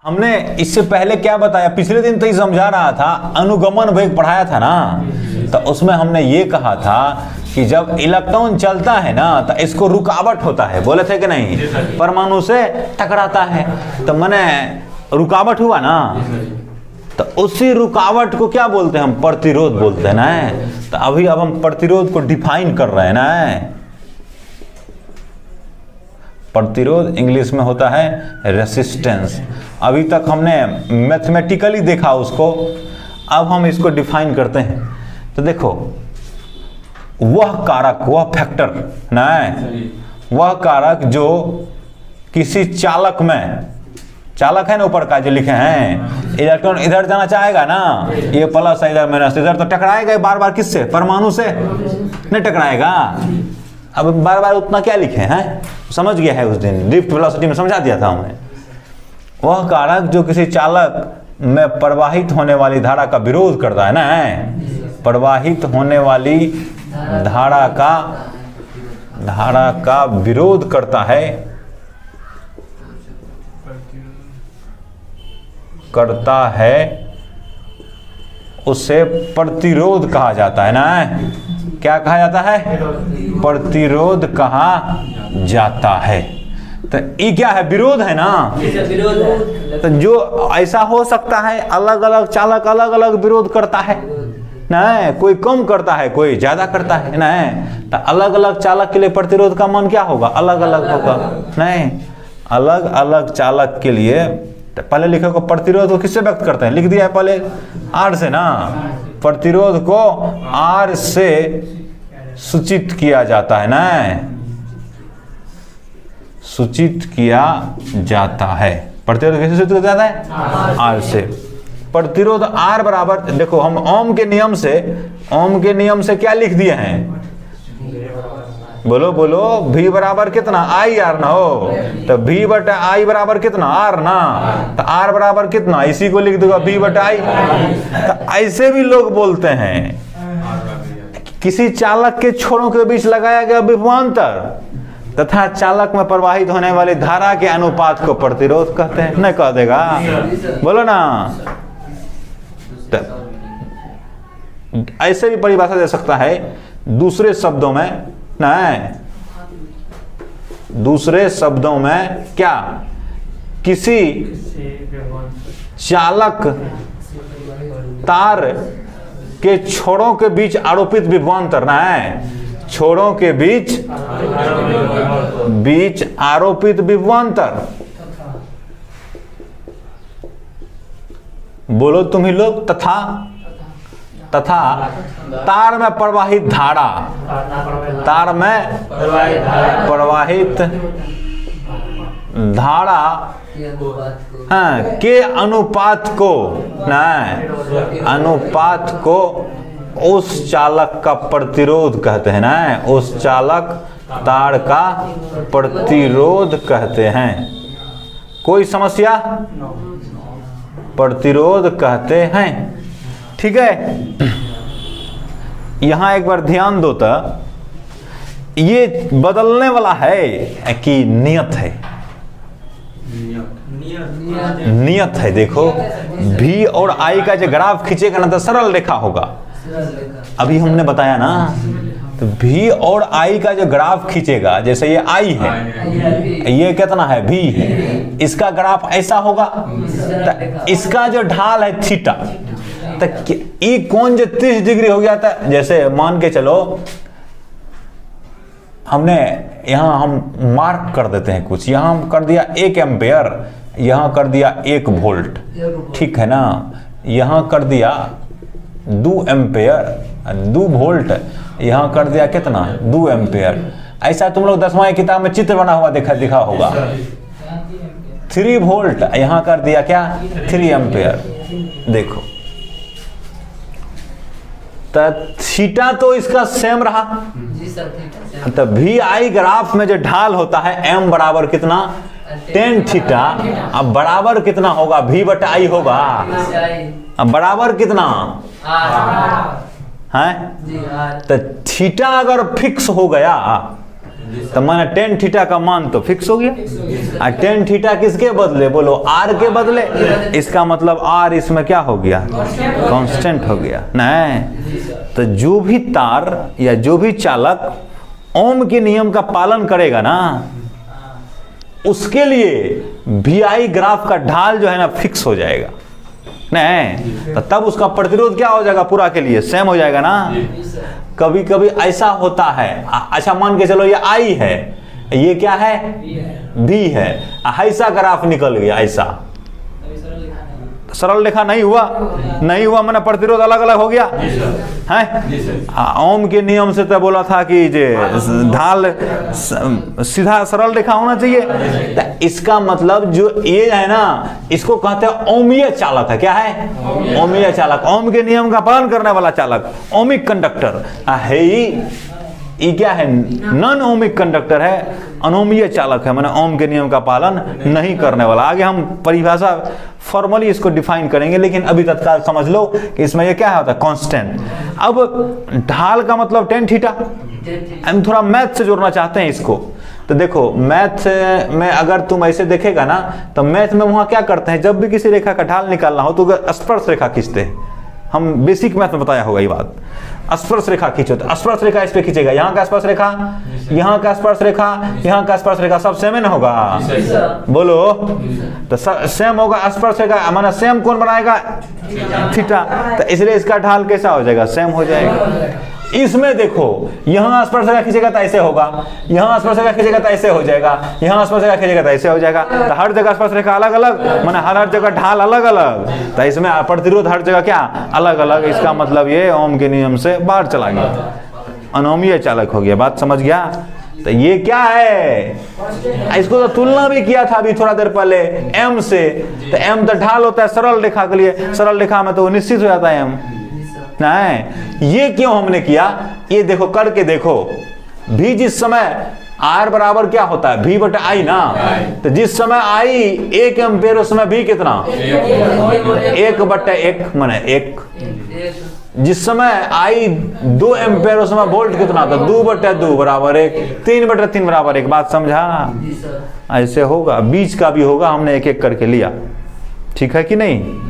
हमने इससे पहले क्या बताया, पिछले दिन तो ये समझा रहा था, अनुगमन वेग पढ़ाया था ना, तो उसमें हमने ये कहा था कि जब इलेक्ट्रॉन चलता है ना तो इसको रुकावट होता है, बोले थे कि नहीं, परमाणु से टकराता है, तो माने रुकावट हुआ ना, तो उसी रुकावट को क्या बोलते हैं हम, प्रतिरोध बोलते हैं ना। तो अभी अब हम प्रतिरोध को डिफाइन कर रहे हैं ना। प्रतिरोध इंग्लिश में होता है रेसिस्टेंस। अभी तक हमने मैथमेटिकली देखा उसको, अब हम इसको डिफाइन करते हैं। तो देखो, वह कारक, वह फैक्टर ना, वह कारक जो किसी चालक में, चालक है ना ऊपर का जो लिखे हैं, इलेक्ट्रॉन इधर जाना चाहेगा ना, ये प्लस है इधर माइनस, इधर तो टकराएगा बार बार, किससे, परमाणु से नहीं टकराएगा। अब बार बार उतना क्या लिखे हैं, समझ गया है, उस दिन ड्रिफ्ट वेलोसिटी में समझा दिया था हमने। वह कारक जो किसी चालक में प्रवाहित होने वाली धारा का विरोध करता है ना, प्रवाहित होने वाली धारा का विरोध करता है, उसे प्रतिरोध कहा जाता है ना। क्या कहा जाता है, प्रतिरोध कहा जाता है। तो ये क्या है, विरोध है ना। तो जो ऐसा हो सकता है, अलग अलग चालक अलग अलग विरोध करता है ना, कोई कम करता है, कोई ज्यादा करता है ना। तो अलग अलग चालक के लिए प्रतिरोध का मान क्या होगा, अलग अलग होगा नहीं। अलग अलग चालक के लिए पहले लिखे को प्रतिरोध को किससे व्यक्त करते हैं, लिख दिया है पहले आर से ना। प्रतिरोध को आर से सूचित किया जाता है ना, सूचित किया जाता है। प्रतिरोध कैसे सूचित किया जाता है, आर से। प्रतिरोध आर बराबर, देखो हम ओम के नियम से क्या लिख दिए हैं, बोलो बोलो, V बराबर कितना, आई आर ना हो, तो V बटा आई बराबर कितना, आर ना, तो आर बराबर कितना, इसी को लिख दूंगा V बटा आई। तो ऐसे भी लोग बोलते हैं, किसी चालक के छोरों के बीच लगाया गया विभवांतर तथा चालक में प्रवाहित होने वाली धारा के अनुपात को प्रतिरोध कहते हैं। नहीं कह देगा, बोलो ना। ऐसे भी परिभाषा दे सकता है, दूसरे शब्दों में नहीं, दूसरे शब्दों में क्या, किसी चालक तार के छोरों के बीच आरोपित विभवांतर ना है, छोरों के बीच आरोपित विभवांतर, बोलो तुम ही लोग, तथा तार में प्रवाहित धारा, तार में प्रवाहित धारा के अनुपात को नहीं, अनुपात को उस चालक का प्रतिरोध कहते हैं ना, उस चालक तार का प्रतिरोध कहते हैं। कोई समस्या, प्रतिरोध कहते हैं, ठीक है। यहां एक बार ध्यान दो, तो ये बदलने वाला है कि नियत है, नियत है। देखो V और I का जो ग्राफ खींचेगा ना तो सरल रेखा होगा, अभी हमने बताया ना। तो V और I का जो ग्राफ खींचेगा, जैसे ये I है, ये कितना है, V है, इसका ग्राफ ऐसा होगा। तो इसका जो ढाल है थीटा, तो ये कोण जो 30 डिग्री हो गया था, जैसे मान के चलो हमने यहां हम मार्क कर देते हैं कुछ, यहां हम कर दिया 1 एम्पेयर, यहां कर दिया 1 वोल्ट, ठीक है ना, यहां कर दिया 2 एम्पेयर 2 वोल्ट, यहां कर दिया कितना, 2 एम्पेयर। ऐसा तुम लोग 10वां किताब में चित्र बना हुआ दिखा होगा। 3 वोल्ट यहां कर दिया क्या, 3 एम्पेयर। देखो तो थीटा तो इसका सेम रहा, तो वी आई ग्राफ में जो ढाल होता है m बराबर कितना, tan थीटा। अब बराबर कितना होगा, v बटा आई होगा। अब बराबर कितना है, तो थीटा अगर फिक्स हो गया तो माने टेन थीटा का मान तो फिक्स हो गया। और टेन थीटा किसके बदले, बोलो आर के बदले। इसका मतलब आर इसमें क्या हो गया, कांस्टेंट हो गया। नहीं तो जो भी तार या जो भी चालक ओम के नियम का पालन करेगा ना, उसके लिए VI ग्राफ का ढाल जो है ना फिक्स हो जाएगा। नहीं तो तब उसका प्रतिरोध क्या हो जाएगा, पूरा के लिए सेम हो जाएगा ना। कभी कभी ऐसा होता है, अच्छा मान के चलो ये I है, ये क्या है, V है, ऐसा ग्राफ निकल गया, ऐसा सरल रेखा नहीं हुआ मैंने प्रतिरोध अलग अलग हो गया है। ओम के नियम से तो बोला था कि जे ढाल सीधा सरल रेखा होना चाहिए। तो इसका मतलब जो ये है ना, इसको कहते हैं ओमीय चालक है। क्या है, ओमीय चालक, ओम के नियम का पालन करने वाला चालक, ओमिक कंडक्टर है। ये क्या है, नॉन ओमिक कंडक्टर है, अनोमीय चालक है, माने ओम के नियम का पालन नहीं करने वाला। आगे हम परिभाषा फॉर्मली इसको डिफाइन करेंगे, लेकिन अभी तत्काल समझ लो कि इसमें ये क्या होता है, कांस्टेंट। अब ढाल का मतलब टेन थीटा। हम थोड़ा मैथ से जोड़ना चाहते हैं इसको। तो देखो मैथ में अगर तुम ऐसे देखेगा ना, तो मैथ में वहां क्या करते हैं, जब भी किसी रेखा का ढाल निकालना हो तो स्पर्श रेखा खींचते हैं। हम बेसिक मैथ में बताया होगा ये बात। स्पर्श रेखा खींचो, तो स्पर्श रेखा इस पे खींचेगा, यहाँ का स्पर्श रेखा, यहाँ का स्पर्श रेखा, यहाँ का स्पर्श रेखा, सब सेम ना होगा, बोलो। तो सेम होगा स्पर्श रेखा, माना सेम कौन बनाएगा, थीटा। तो इसलिए इसका ढाल कैसा हो जाएगा, सेम हो जाएगा। इसमें देखो यहाँ स्पर्श रेखा खींचेगा तो ऐसे होगा, यहाँ स्पर्श रेखा खींचेगा तो ऐसे हो जाएगा, यहाँ स्पर्श रेखा खींचेगा तो ऐसे हो जाएगा। तो हर जगह स्पर्श रेखा अलग अलग, माने हर जगह ढाल अलग अलग, तो इसमें प्रतिरोध हर जगह क्या अलग अलग। इसका मतलब ये ओम के नियम से बाहर चला गया, अनोमीय चालक हो गया। बात समझ गया। तो ये क्या है, इसको तो तुलना भी किया था अभी थोड़ा देर पहले एम से। तो एम तो ढाल होता है सरल रेखा के लिए, सरल रेखा में तो निश्चित हो जाता है एम। नहीं, ये क्यों हमने किया, ये देखो करके देखो। भी जिस समय R बराबर क्या होता है, V बटा I ना। तो जिस समय I 1 एम्पेयर, उस समय V कितना, 1 बटा 1 माने 1। जिस समय I 2 एम्पेयर, उस समय वोल्ट कितना था, 2 बटा 2 बराबर 1, 3 बटा 3 बराबर 1। बात समझा। ऐसे होगा, बीच का भी होगा, हमने एक एक करके लिया, ठीक है कि नहीं।